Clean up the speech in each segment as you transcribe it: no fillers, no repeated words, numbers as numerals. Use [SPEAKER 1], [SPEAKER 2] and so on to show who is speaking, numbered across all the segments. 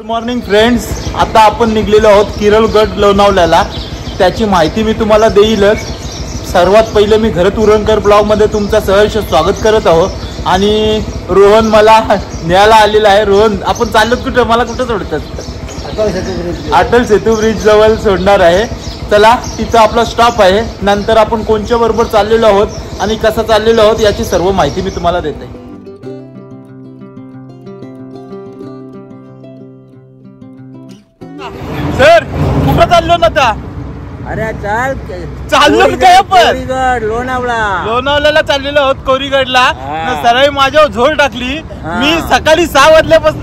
[SPEAKER 1] Good morning friends, आता आपण निघलेलो आहोत किरलगड लोणावळ्याला. त्याची माहिती मी तुम्हाला देईलच. सर्वात पहिले मी घरत उरणकर ब्लॉगमध्ये तुमचं सहर्ष स्वागत करत आहोत आणि रोहन मला न्यायला आलेला आहे. रोहन, आपण चाललो कुठं? मला कुठं सोडतात? अटल सेतू ब्रिज जवळ सोडणार आहे. चला, तिथं आपला स्टॉप आहे. नंतर आपण कोणच्या बरोबर चाललेलो आहोत आणि कसं चाललेलो आहोत याची सर्व माहिती मी तुम्हाला देते. सर, कुठं चाललो ना आता?
[SPEAKER 2] अरे
[SPEAKER 1] चाललो काय आपण?
[SPEAKER 2] लोणावळ्याला
[SPEAKER 1] चाललेलो आहोत, कोरीगडला.
[SPEAKER 2] हा.
[SPEAKER 1] सराई माझ्यावर झोल टाकली.
[SPEAKER 2] हा.
[SPEAKER 1] मी सकाळी 6 वाजल्यापासून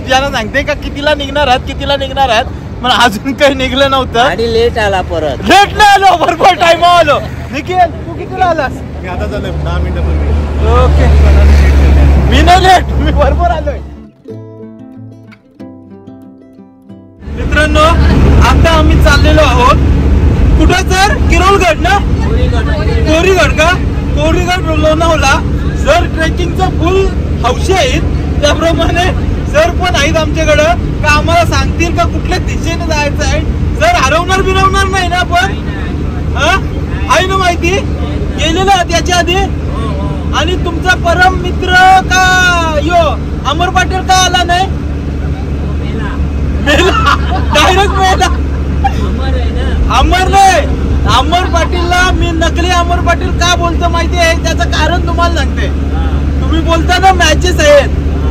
[SPEAKER 1] ज्यांना सांगते का कितीला निघणार आहात, पण अजून काही निघलं नव्हतं
[SPEAKER 2] आणि लेट आला परत.
[SPEAKER 1] लेट नाही आलो, बरोबर टाइम आलो. निखिल, तू कितीला आलास?
[SPEAKER 3] मी आता झालं 10 मिनिटापूर्वी.
[SPEAKER 1] ओके, मी नाही लेट, मी बरोबर आलोय. मित्रांनो, आता आम्ही चाललेलो आहोत कुठं सर? किरलगड ना? कोरीगड का? कोरीगड लोणावळा. सर ट्रेकिंगचं फुल हौशी आहेत. त्याप्रमाणे सर पण आहेत आमच्याकडं. का आम्हाला सांगतील का कुठल्या दिशेने जायचं आहे? सर हरवणार बिरवणार नाही ना आपण? आहे ना माहिती? गेलेलो त्याच्या आधी. आणि तुमचा परम मित्र का यो अमर पाटील का आला नाही? डायरेक्ट मेला. अमर नाही, अमर पाटीलला मी नकली अमर पाटील का बोलतो माहिती आहे? त्याचं कारण तुम्हाला सांगते. तुम्ही बोलता ना मॅचेस आहेत,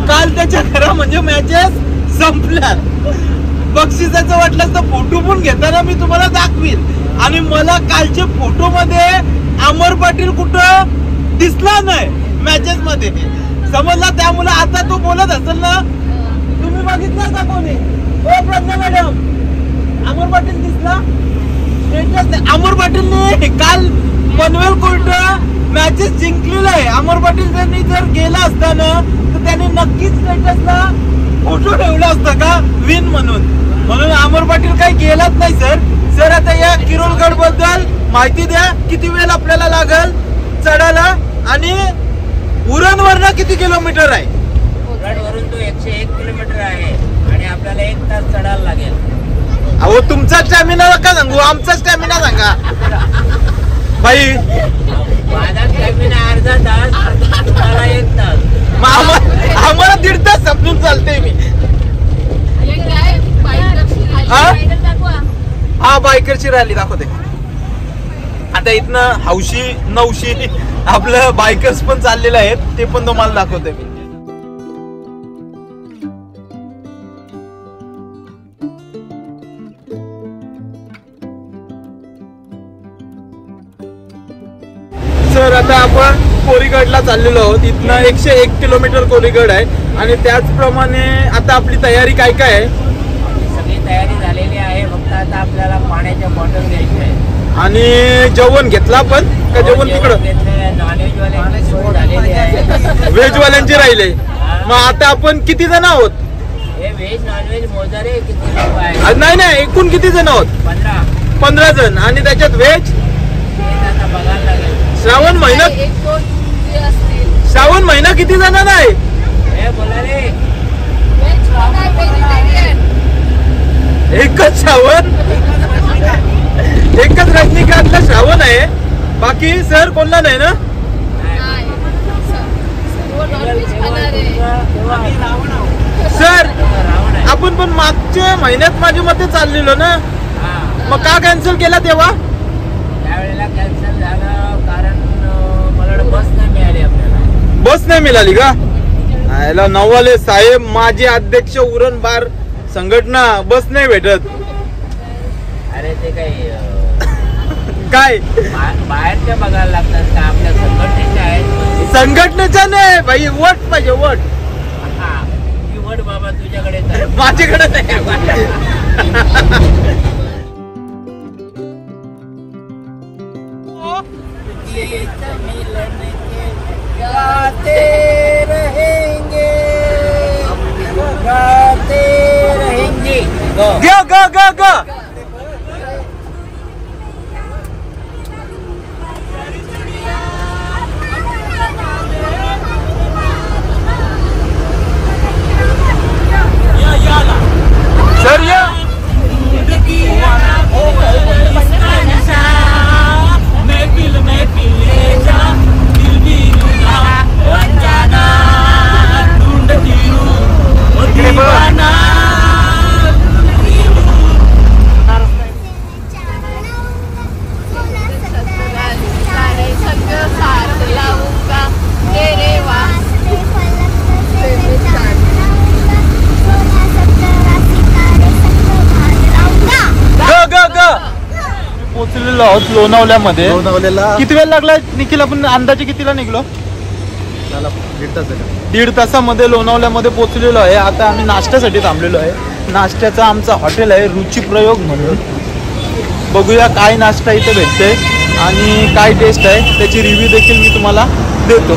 [SPEAKER 1] काल त्याच्या घरा म्हणजे मॅचेस संपल्या. बक्षिसाचं वाटलं तर फोटो पण घेताना मी तुम्हाला दाखवीन. आणि मला कालच्या फोटो मध्ये अमर पाटील कुठं दिसला नाही मॅचेस मध्ये, समजला? त्यामुळे आता तो बोलत असेल ना, तुम्ही बघितलं का कोणी? ओ प्रज्ञा मॅडम, अमर पाटील दिसला? अमर पाटीलने काल पनवेल कोर्ट मॅचेस जिंकलेला आहे. अमर पाटील त्यांनी जर गेला असताना तर त्याने नक्कीच स्टेटसला फोटो ठेवला असता का विन म्हणून अमर पाटील काही गेलाच नाही. सर आता या किरलगड बद्दल माहिती द्या. किती वेळ आपल्याला लागल चढायला आणि उरणवरनं किती किलोमीटर आहे?
[SPEAKER 2] उरणवरून तो 101 किलोमीटर आहे आणि आपल्याला 1 तास चढायला लागेल.
[SPEAKER 1] अहो, तुमचा स्टॅमिना नका सांगू, आमचा स्टॅमिना सांगा बाई.
[SPEAKER 2] माझा स्टॅमिना अर्धा तास, तुम्हाला 1 तास.
[SPEAKER 1] आम्हाला 1.5 तास समजून चालते मी. हा, बायकरची रॅली दाखवते. आता इथनं हौशी नवशी आपलं बायकर्स पण चाललेले आहेत, ते पण तुम्हाला दाखवते मी. सर, आता आपण कोरीगडला चाललेलो आहोत. इथनं 101 किलोमीटर कोरीगड आहे. आणि त्याचप्रमाणे आता आपली तयारी काय काय आहे?
[SPEAKER 2] सगळी तयारी झालेली आहे. फक्त आता आपल्याला पाण्याच्या बॉटल घ्यायची आहे.
[SPEAKER 1] आणि जेवण घेतला पण का? जेवण तिकडं
[SPEAKER 2] नॉनव्हेज सोय झालेली आहे.
[SPEAKER 1] व्हेजवाल्यांचे राहिले. मग आता आपण किती जण आहोत?
[SPEAKER 2] हे व्हेज नॉनव्हेज मोजारे किती लोक आहे?
[SPEAKER 1] नाही, एकूण किती जण आहोत? 15 जण. आणि त्याच्यात व्हेज
[SPEAKER 2] बघायला लागेल.
[SPEAKER 1] श्रावण महिना किती जणांना आहे?
[SPEAKER 2] हे बोला रे,
[SPEAKER 1] एकच श्रावण, एकच रजनीकांतला श्रावण आहे. बाकी सर कोणला नाही ना? सर, आपण पण मागच्या महिन्यात माझ्या मते चाललेलो ना, मग का कॅन्सल केला तेव्हा?
[SPEAKER 2] त्यावेळेला कॅन्सल झालं कारण मला बस नाही मिळाली. आपल्याला
[SPEAKER 1] बस नाही मिळाली का? याला नववाले साहेब, माझे अध्यक्ष उरण बार संघटना, बस नाही भेटत.
[SPEAKER 2] अरे ते काही
[SPEAKER 1] काय
[SPEAKER 2] बाहेरच्या बघायला लागतात का? आपल्या संघटनेच्या आहेत.
[SPEAKER 1] संघटनेच्या नाही भाई, वट पाहिजे, वट.
[SPEAKER 2] ही वट बाबा तुझ्याकडे
[SPEAKER 1] माझ्याकडे नाही.
[SPEAKER 2] गाते रहेंगे, गाते रहेंगे.
[SPEAKER 1] ग पोहोचलेलो आहोत लोणावल्यामध्ये.
[SPEAKER 3] लोणावल्याला
[SPEAKER 1] किती वेळ लागला निखिल? आपण अंदाजे कितीला निघलो?
[SPEAKER 3] त्याला 1.5 तास झाला.
[SPEAKER 1] 1.5 तासामध्ये लोणावल्यामध्ये पोहोचलेलो आहे. आता आम्ही नाश्त्यासाठी थांबलेलो आहे. नाश्त्याचा आमचा हॉटेल आहे रुचिप्रयोग म्हणून. बघूया काय नाश्ता इथे भेटते आणि काय टेस्ट आहे त्याची रिव्ह्यू देखील मी तुम्हाला देतो.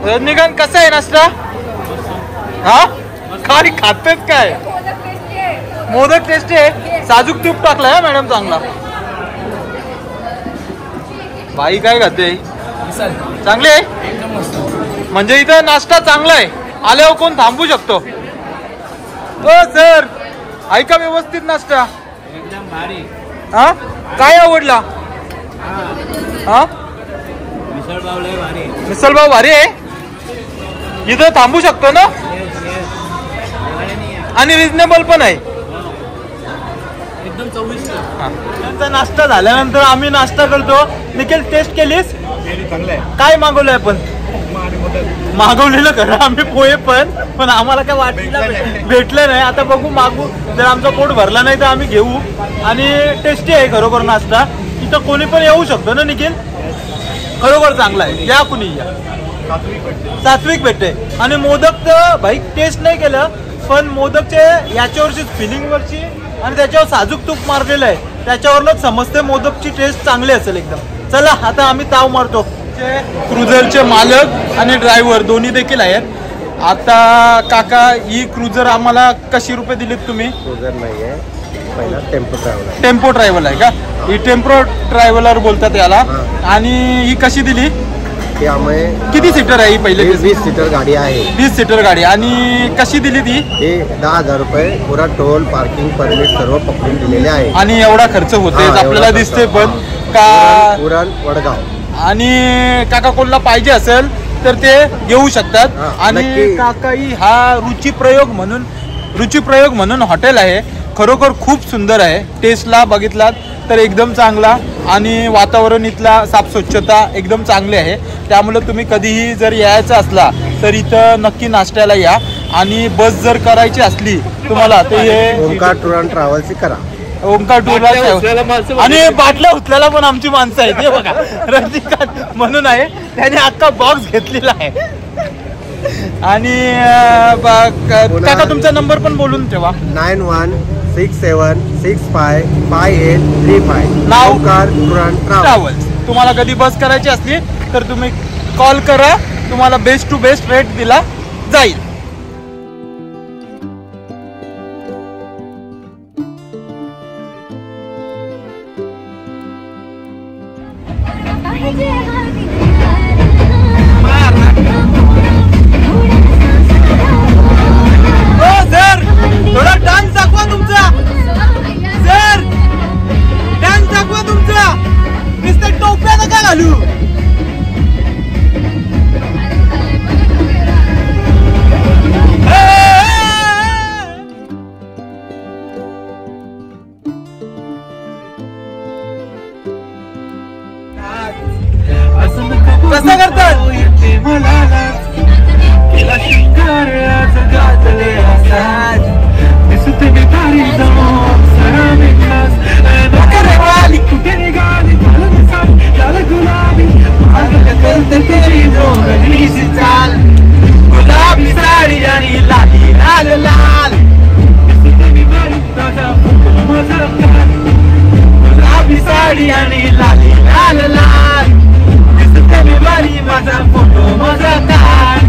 [SPEAKER 1] रजनीकांत कसा आहे नाश्ता? हा काय खातेच काय? मोदक टेस्टी आहे. साजूक तूप टाकलाय हा मॅडम चांगला. बाई काय खाते? चांगले आहे म्हणजे इथं नाश्ता चांगला आहे. आल्यावर कोण थांबू शकतो? हो सर ऐका व्यवस्थित नाश्ता.
[SPEAKER 2] एकदम भारी.
[SPEAKER 1] हा काय आवडला? हा
[SPEAKER 2] मिसळ पाव लय भारी.
[SPEAKER 1] मिसळपाव भारी आहे. इथं थांबू शकतो ना आणि रिजनेबल पण आहे.
[SPEAKER 2] एकदम चविष्ट.
[SPEAKER 1] त्यांचा नाश्ता झाल्यानंतर आम्ही नाश्ता करतो. निखिल टेस्ट केलीस?
[SPEAKER 3] चांगलं आहे.
[SPEAKER 1] काय मागवलंय आपण?
[SPEAKER 3] आणि मोदक
[SPEAKER 1] मागवलेलं खरं आम्ही पोहे पण आम्हाला काय वाटलं भेटलं नाही. आता बघू मागू. जर आमचं पोट भरला नाही तर आम्ही घेऊ. आणि टेस्टी आहे खरोखर नाश्ता. इथं कोणी पण येऊ शकतो ना निखिल? खरोखर चांगला आहे. या कुणी या. सात्विक भेटते. आणि मोदक तर भाई टेस्ट नाही केलं पण मोदकचे याच्यावरची फिलिंगवरची आणि त्याच्यावर साजूक तूप मारलेलं आहे त्याच्यावरच समजते मोदकची टेस्ट चांगली असेल एकदम. चला आता आम्ही ताव मारतो. क्रुझरचे मालक आणि ड्रायव्हर दोन्ही देखील आहेत. आता काका ही क्रुझर आम्हाला कशी रुपये दिलीत तुम्ही?
[SPEAKER 3] क्रुझर नाही आहे, पहिला टेम्पो ट्रॅव्हल आहे.
[SPEAKER 1] टेम्पो ट्रॅव्हल आहे का? ही टेम्पो ट्रॅव्हलर बोलतात याला. आणि ही कशी दिली?
[SPEAKER 3] ती आम्ही
[SPEAKER 1] किती सीटर आहे ही? पहिले
[SPEAKER 3] 20 सीटर गाडी आहे.
[SPEAKER 1] 20 सीटर गाडी. आणि कशी दिली ती?
[SPEAKER 3] हे 10,000 रुपये पुरा टोल पार्किंग परमिट सर्व पकडून दिलेले आहे.
[SPEAKER 1] आणि एवढा खर्च होते
[SPEAKER 3] हा,
[SPEAKER 1] आपल्याला
[SPEAKER 3] एवढा
[SPEAKER 1] दिसते
[SPEAKER 3] खर्च.
[SPEAKER 1] पण का?
[SPEAKER 3] उरण वडगाव.
[SPEAKER 1] आणि काका कोणाला पाहिजे असेल तर ते घेऊ शकतात.
[SPEAKER 3] हा,
[SPEAKER 1] आणि
[SPEAKER 3] नक्की.
[SPEAKER 1] काकाई हा रुचिप्रयोग म्हणून हॉटेल आहे. खरोखर खूप सुंदर आहे. टेस्टला बघितलात तर एकदम चांगला आणि वातावरण इथला साफ स्वच्छता एकदम चांगली आहे. त्यामुळे तुम्ही कधीही जर यायचं असला तर इथं नक्की नाश्त्याला या. आणि बस जर करायची असली तुम्हाला तर हे
[SPEAKER 3] ओंकार टूर अँड ट्रॅव्हल्स करा.
[SPEAKER 1] ओंकार टूरला आणि बाटल्या उचलायला पण आमची माणसं आहेत. हे बघा रजनीकांत म्हणून आहे त्याने अख्खा बॉक्स घेतलेला आहे. आणि काका तुमचा नंबर पण बोलून ठेवा.
[SPEAKER 3] 9167655835.
[SPEAKER 1] नाव?
[SPEAKER 3] Omkar tour and
[SPEAKER 1] travels. तुम्हाला कधी बस करायची असली तर तुम्ही कॉल करा. तुम्हाला बेस्ट टू बेस्ट रेट दिला जाईल. हो सर थोडा डान्स दाखवा तुमचा. सर डान्स दाखवा तुमचा. नुसतं टोप्या नका घालू. कसं करतात? गुलाबी साडी आणि लाली लाल लाल. गुलाबी साडी आणि लाली लाल लाल. माझा फोटो माझा काढ.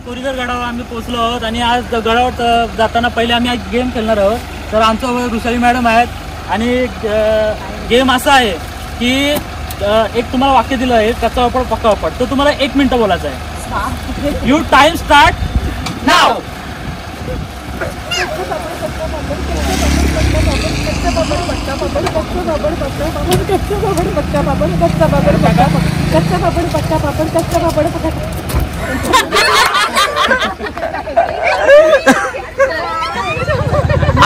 [SPEAKER 4] कोरीगर गडावर आम्ही पोहोचलो आहोत. आणि आज गडावर जाताना पहिले आम्ही आज गेम खेळणार आहोत. तर आमचं वृषाली मॅडम आहेत. आणि गेम असा आहे की एक तुम्हाला वाक्य दिलं आहे कच्चा वापड पक्का वापड. तो तुम्हाला 1 मिनिट बोलायचं आहे. यू टाइम स्टार्ट नाव.
[SPEAKER 5] कच्चा पापड़ पक्का पापड़ कच्चा पापड़ पक्का पापड़ कच्चा पापड़ पक्का कच्चा पापड़ पक्का पापड़ कच्चा पापड़ पक्का.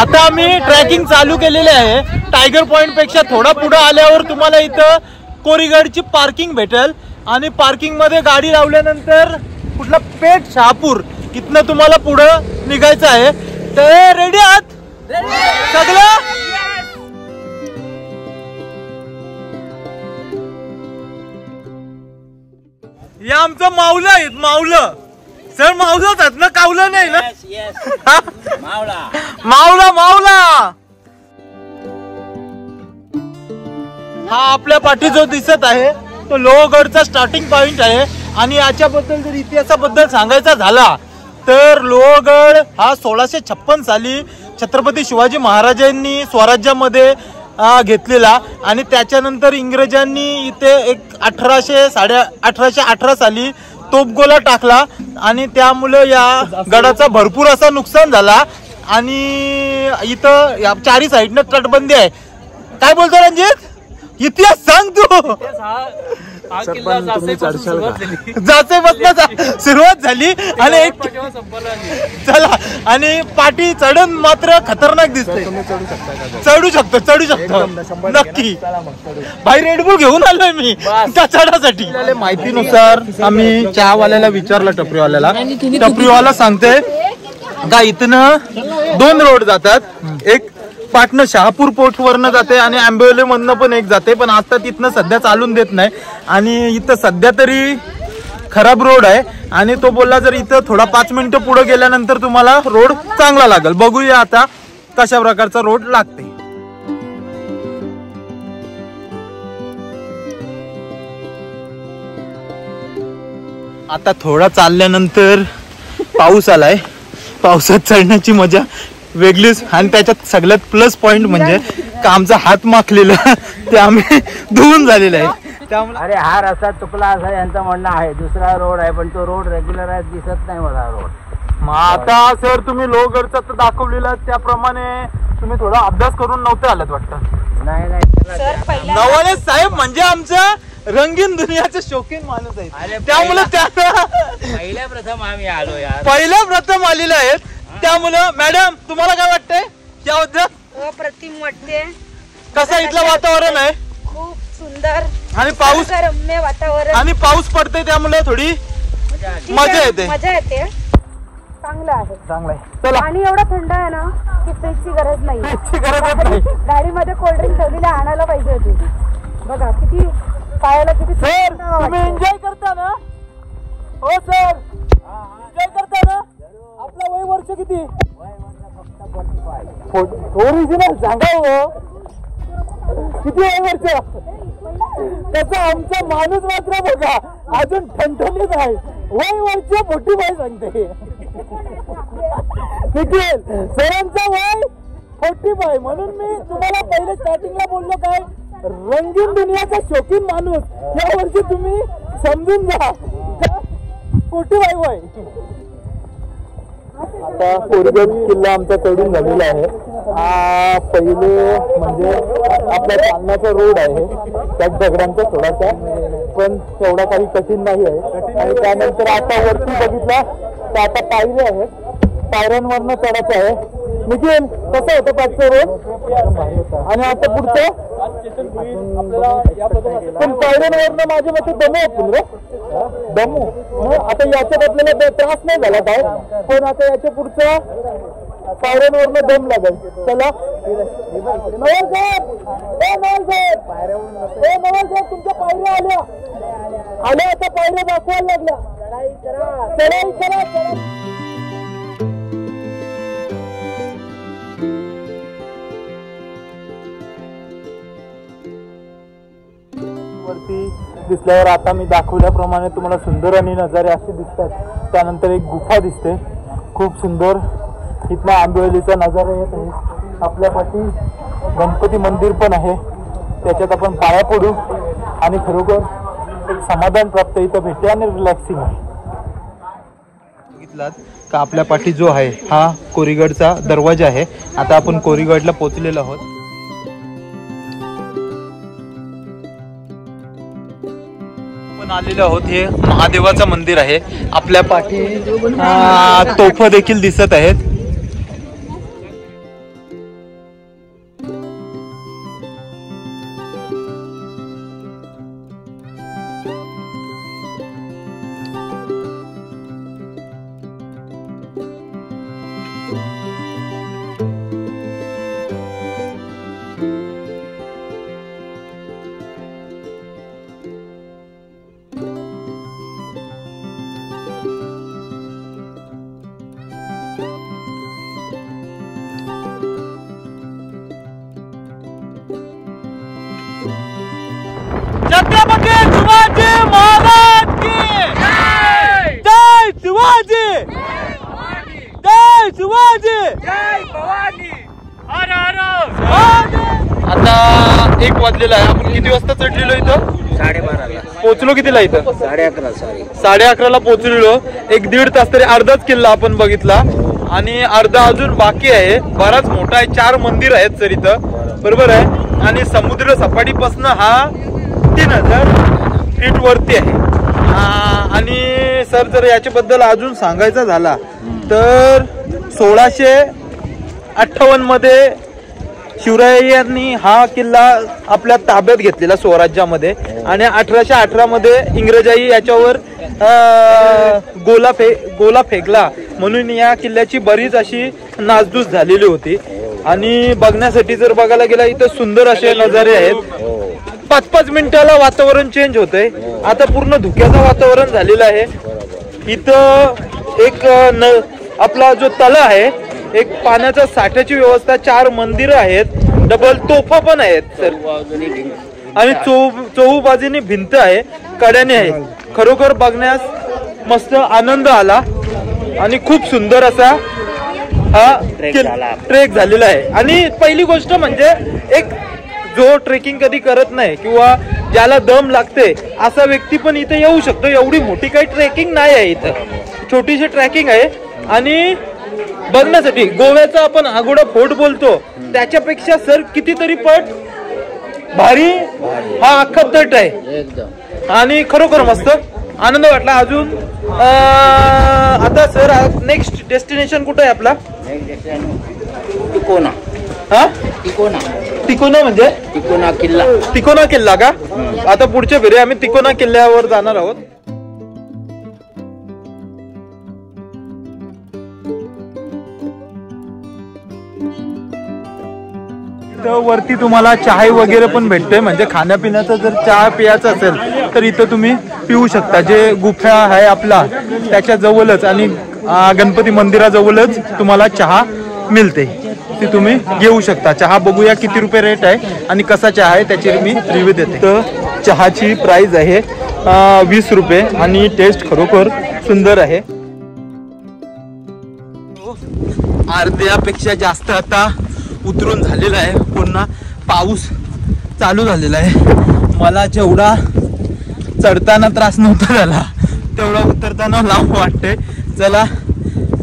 [SPEAKER 1] आता आम्ही ट्रॅकिंग चालू केलेले आहे. टायगर पॉइंट पेक्षा थोडा पुढे आल्यावर तुम्हाला इथं कोरीगडची पार्किंग भेटेल आणि पार्किंग मध्ये गाडी लावल्यानंतर कुठला पेठ शहापूर इथनं तुम्हाला पुढं निघायचं आहे. तर रेडी आहात सगळं? या आमचं माऊलं आहेत. माऊलं सर माऊलंच आहेत ना, कावलं नाही ना? मावला मावला हा आपल्या पाठी जो दिसत आहे तो लोहगडचा स्टार्टिंग पॉइंट आहे. आणि याच्याबद्दल जर इतिहासाबद्दल सांगायचा झाला तर लोहगड हा 1656 साली छत्रपती शिवाजी महाराजांनी स्वराज्यामध्ये घेतलेला आणि त्याच्यानंतर इंग्रजांनी इथे एक 1818 साली तोफगोला टाकला आणि त्यामुळे या गडाचा भरपूर असा नुकसान झाला. आणि इथं या चारी साईडनं तटबंदी आहे. काय बोलतो रणजित? इतिहास सांग तू. जाचेपासून सुरुवात झाली आणि एक चला आणि पाठी चढण मात्र खतरनाक दिसते. चढू शकतो नक्की. भाई रेडबुल घेऊन आलोय मी त्या चढासाठी. माहितीनुसार आम्ही चहावाल्याला विचारलं, टपरीवाला सांगते का इथनं 2 रोड जातात. एक पाटणं शहापूर पोर्ट वरनं जाते आणि आंबेवली मधनं पण एक जाते, पण आता तिथनं सध्या चालून देत नाही. आणि इथं सध्या तरी खराब रोड आहे आणि तो बोलला जर इथं थोडा 5 मिनिटं पुढे गेल्यानंतर तुम्हाला रोड चांगला लागेल. बघूया आता कशा प्रकारचा रोड लागते. आता थोडा चालल्यानंतर पाऊस आलाय. पावसात चढण्याची मजा वेगळीच. आणि त्याच्यात सगळ्यात प्लस पॉइंट म्हणजे का आमचा हात माखलेला ते आम्ही धुवून झालेला आहे. त्यामुळे
[SPEAKER 2] अरे हा रस्ता चुकला असं यांचं म्हणणं आहे. दुसरा रोड आहे पण तो रोड रेग्युलर आहे, दिसत नाही मला रोड.
[SPEAKER 1] मग आता सर तुम्ही लोहगडचा तर दाखवलेला त्याप्रमाणे तुम्ही थोडा अभ्यास करून नव्हते आलात वाटतं?
[SPEAKER 2] नाही
[SPEAKER 1] नवाले साहेब म्हणजे आमचं रंगीन दुनियाचे शौकीन माणूस आहेत. त्यामुळे
[SPEAKER 2] पहिल्या प्रथम आम्ही आलो यार.
[SPEAKER 1] पहिल्या प्रथम आलेले आहेत. त्यामुळं मॅडम तुम्हाला काय वाटतंय याबद्दल?
[SPEAKER 5] अप्रतिम वाटते.
[SPEAKER 1] कसं इथलं वातावरण आहे?
[SPEAKER 5] खूप सुंदर
[SPEAKER 1] आणि पाऊस
[SPEAKER 5] रम्य वातावरण
[SPEAKER 1] आणि पाऊस पडते त्यामुळे थोडी मजा येते.
[SPEAKER 5] चांगलं आहे.
[SPEAKER 1] चांगलं आहे. चला.
[SPEAKER 5] पाणी एवढं थंड आहे ना की फ्रीजची गरज नाही.
[SPEAKER 1] नाही.
[SPEAKER 5] गाडीमध्ये कोल्ड्रिंक ठेवलेली आणायला पाहिजे होती. बघा किती पायाला किती.
[SPEAKER 1] सर तुम्ही एन्जॉय करता ना? हो सर एन्जॉय करता ना? आपलं वय वर्ष किती? ओरिजिनल सांगा हो. किती वय वर्ष? त्याचा आमचा माणूस मात्र बघा अजून ठणठणीत आहे. वय वर्ष मोठी बाई सांगते. सरांचा वय 45. म्हणून मी तुम्हाला पहिले स्टार्टिंगला बोललो काय, रंगीन दुनियाचा शौकीन माणूस. या वर्षी तुम्ही समजून जा 45 वय. आता कोरीगड किल्ला आमचा चढून झालेला आहे. हा पहिले म्हणजे आपला चालण्याचा रोड आहे त्यात दगडांचा थोडासा, पण तेवढा काही कठीण नाही आहे. आणि त्यानंतर आता वरती बघितला तर आता पायऱ्या आहेत. पायऱ्यांवरनं चढायचं आहे. निखिल कसं होतं पाचचं रोड? आणि आता पुढचं पण पायऱ्यांवरनं माझ्या मते दमू आपण रे. दमू आता याच्यात आपल्याला त्रास नाही झाला काय, पण आता याच्या पुढचं पायऱ्यांवरनं दम लागेल. चला नवाल साहेब तुमच्या पायऱ्या आल्या आता पायऱ्या दाखवायला लागल्या. चढाई करा. वरती दिसल्यावर आता मी दाखवल्याप्रमाणे तुम्हाला सुंदर आणि नजारे असे दिसतात. त्यानंतर एक गुफा दिसते खूप सुंदर. इथला आंबेवलीचा नजारा येत आहे. आपल्या पाठी गणपती मंदिर पण आहे, त्याच्यात आपण पाया पडू आणि खरोखर एक समाधान प्राप्त इथं भेटते आणि रिलॅक्सिंग आहे. बघितलात का आपल्या पाठी जो आहे हा कोरीगडचा दरवाजा आहे. आता आपण कोरीगडला पोहोचलेलो आहोत. आलेलो आहोत. हे महादेवाचं मंदिर आहे. आपल्या पाठी तोफा देखील दिसत आहेत. छत्रपती शिवाजी महाराज की जय. शिवाजी जय. शिवाजी जय. भवानी हर हर. आता 1 वाजलेला आहे. आपण किती वाजता चढलेलो इथं?
[SPEAKER 2] 12:30ला
[SPEAKER 1] पोहोचलो. कितीला इथं?
[SPEAKER 2] 11:30
[SPEAKER 1] पोहोचलेलो. 1-1.5 तास तरी अर्धाच किल्ला आपण बघितला आणि अर्धा अजून बाकी आहे. बराच मोठा आहे. 4 मंदिर आहेत सर इथं, बरोबर आहे. आणि समुद्र सपाटीपासून हा 3000 फीट वरती आहे. आणि सर जर याच्याबद्दल अजून सांगायचं झाला तर 1658 मध्ये शिवरायांनी हा किल्ला आपल्या ताब्यात घेतलेला स्वराज्यामध्ये आणि 1818 मध्ये इंग्रजांनी याच्यावर गोला फेकला म्हणून या किल्ल्याची बरीच अशी नासधूस झालेली होती. आणि बघण्यासाठी जर बघायला गेला इथं सुंदर असे नजारे आहेत. 5-5 मिनिटाला वातावरण चेंज होतंय. आता पूर्ण धुक्याचं वातावरण झालेलं आहे. इथं एक आपला जो तळ आहे, एक पाण्याचा साठ्याची व्यवस्था, 4 मंदिरं आहेत, डबल तोफा पण आहेत सर आणि चोहूबाजूनी भिंत आहे, कड्याने आहे. खरोखर बघण्यास मस्त आनंद आला आणि खूप सुंदर असा हा ट्रेक झालेला आहे. आणि पहिली गोष्ट म्हणजे एक जो ट्रेकिंग कधी करत नाही किंवा ज्याला दम लागते असा व्यक्ती पण इथे येऊ शकतो. एवढी मोठी काही ट्रेकिंग नाही आहे, इथं छोटीशी ट्रेकिंग आहे. आणि बघण्यासाठी गोव्याचा आपण आगोडा फोर्ट बोलतो त्याच्यापेक्षा सर कितीतरी पट भारी हा अख्खा तट आहे आणि खरोखर मस्त आनंद वाटला. अजून आता सर नेक्स्ट डेस्टिनेशन कुठं आहे आपला?
[SPEAKER 2] तिकोना.
[SPEAKER 1] हा
[SPEAKER 2] तिकोना.
[SPEAKER 1] तिकोना म्हणजे
[SPEAKER 2] तिकोना किल्ला.
[SPEAKER 1] तिकोना किल्ला का? आता पुढच्या फेरी आम्ही तिकोना किल्ल्यावर जाणार आहोत. वरती तुम्हाला चहा वगैरे पण भेटते. म्हणजे खाण्यापिण्याचं जर चहा पियाचं असेल तर इथं तुम्ही पिऊ शकता. जे गुफा आहे आपला त्याच्या जवळच आणि गणपती मंदिराजवळच तुम्हाला चहा मिळते, ती तुम्ही घेऊ शकता. चहा बघूया किती रुपये रेट आहे आणि कसा चहा आहे त्याची मी रिव्ह्यू देते. तर चहाची प्राइस आहे 20 रुपये आणि टेस्ट खरोखर सुंदर आहे. अर्ध्यापेक्षा जास्त आता उतरून झालेला आहे. पुन्हा पाऊस चालू झालेला आहे. मला जेवढा चढताना त्रास नव्हता झाला तेवढा उतरताना लांब वाटते. चला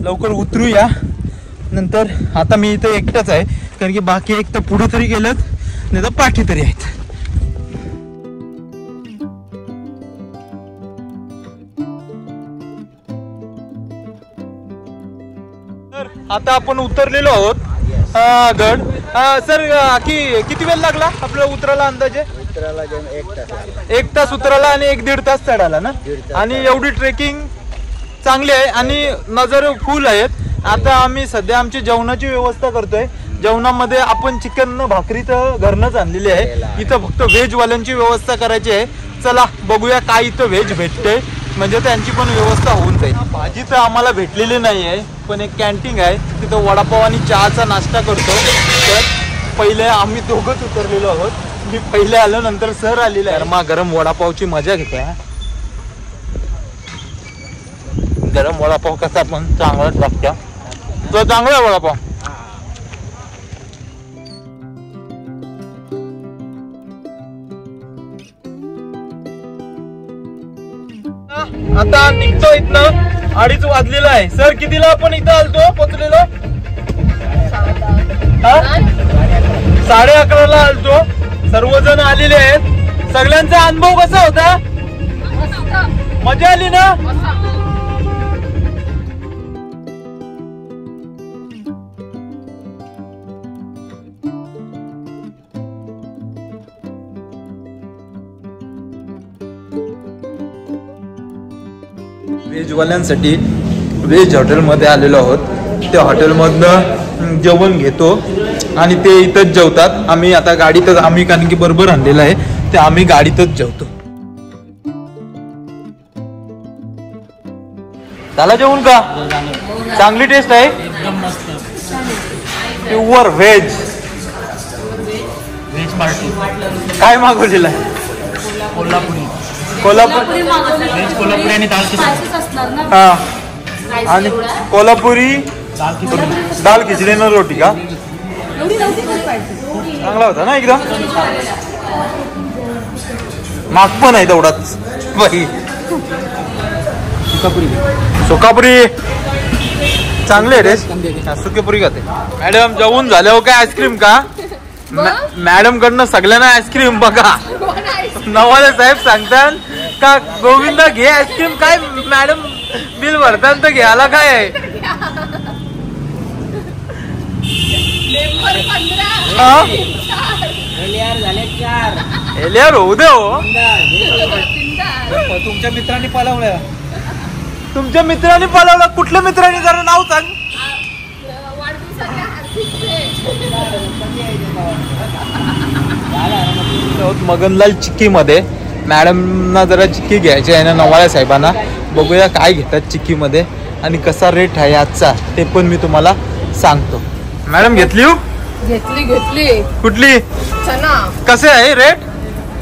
[SPEAKER 1] लवकर उतरूया. नंतर आता मी इथे एकटाच आहे कारण की बाकी एक तर पुढे तरी गेलं नाही तर पाठी तरी आहेत. आता आपण उतरलेलो आहोत गड. सर किती वेळ लागला आपल्याला उतरायला? अंदाजे 1 तास उतरायला आणि 1-1.5 तास चढायला ना. आणि एवढी ट्रेकिंग चांगली आहे आणि नजारे फुल आहेत. आता आम्ही सध्या आमची जेवणाची व्यवस्था करतोय. जेवणामध्ये आपण चिकन भाकरी तर घरनंच आणलेली आहे. इथं फक्त व्हेज वाल्यांची व्यवस्था करायची आहे. चला बघूया काय इथं व्हेज भेटते, म्हणजे त्यांची पण व्यवस्था होऊन जाईल. भाजी तर आम्हाला भेटलेली नाही आहे, पण एक कॅन्टीन आहे तिथं वडापाव आणि चहाचा नाश्ता करतो. तर पहिले आम्ही दोघंच उतरलेलो आहोत. मी पहिले आलो, नंतर सर आलेले आहे. गरम वडापावची मजा घेतोय. गरम वडापाव कसा पण चांगलाच लागतो. तो चांगला आहे वडापाव. आता निघतो इथनं. 2:30 वाजलेला आहे. सर कितीला आपण इथं आलतो पोचलेलो? 11:30 आलतो. सर्वजण आलेले आहेत. सगळ्यांचा अनुभव कसा होता? मजा आली ना? व्हेजवाल्यांसाठी व्हेज हॉटेलमध्ये आलेलो आहोत. त्या हॉटेलमधनं जेवण घेतो आणि ते इथंच जेवतात. आम्ही आता गाडीतच, आम्ही कारण की बरोबर आणलेलं आहे ते आम्ही गाडीतच जेवतो. झाला जेवण का? चांगली टेस्ट आहे,
[SPEAKER 4] एकदम मस्त.
[SPEAKER 1] Pure veg.
[SPEAKER 4] व्हेज पार्टी
[SPEAKER 1] काय मागवलेलं आहे?
[SPEAKER 4] कोल्हापुरी.
[SPEAKER 1] कोल्हापूर
[SPEAKER 4] व्हेज कोल्हापुरी आणि दाल खिचडी.
[SPEAKER 5] स्पायसेस असणार ना.
[SPEAKER 1] हा, आणि कोल्हापुरी
[SPEAKER 4] दाल खिचडी.
[SPEAKER 1] दाल खिचडी न रोटी का?
[SPEAKER 5] एवढी नव्हती पण पाहिजे.
[SPEAKER 1] चांगला होता ना एकदम. माग पण आहे तेवढाच बाई. सुकापुरी चांगले आहे रे. सुकेपुरी खाते. मॅडम जेवून झाल्यावर काय आईस्क्रीम का? मॅडम कडनं सगळ्यांना आईस्क्रीम बघा. नवाले साहेब सांगतात का गोविंदा घे आईस्क्रीम. काय मॅडम बिल भरतात तर घ्यायला काय आहे? एलियार होऊ दे हो.
[SPEAKER 4] तुमच्या मित्रांनी पळवलं.
[SPEAKER 1] तुमच्या मित्रांनी पळवलं. कुठल्या मित्रांनी जरा नाव सांग. मगनलाल चिक्की मध्ये मॅडमना जरा चिक्की घ्यायची आहे ना नवाळ्या साहेबांना. बघूया काय घेतात चिक्की मध्ये आणि कसा रेट आहे आजचा ते पण मी तुम्हाला सांगतो. मॅडम घेतली हो?
[SPEAKER 5] घेतली.
[SPEAKER 1] कुठली?
[SPEAKER 5] चना.
[SPEAKER 1] कसे आहे रेट?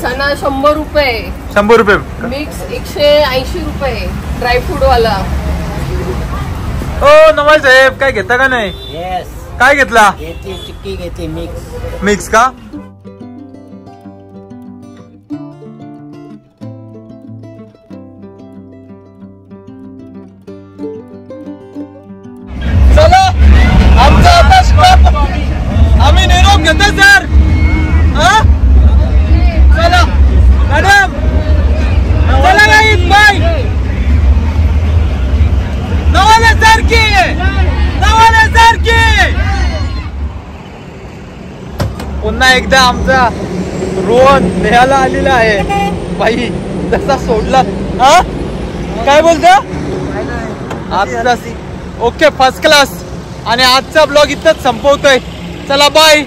[SPEAKER 5] चना 100 रुपये.
[SPEAKER 1] 100 रुपये.
[SPEAKER 5] मिक्स 180 रुपये. ड्रायफ्रूट वाला.
[SPEAKER 1] ओ नवाज साहेब काय घेता का नाही?
[SPEAKER 2] येस,
[SPEAKER 1] काय घेतला?
[SPEAKER 2] घेते चिक्की घेते मिक्स.
[SPEAKER 1] मिक्स का? चला आमचा आता स्टॉप. आम्ही निरोप घेतो सर. चला मॅडम. चला गाईज बाय. नवाल्यासारखी पुन्हा एकदा आमचा रोहन नेहाला आलेला आहे. बाई जसा सोडला. हा काय बोलतो? आजचा ओके फर्स्ट क्लास. आणि आजचा ब्लॉग इथंच संपवतोय. चला बाय.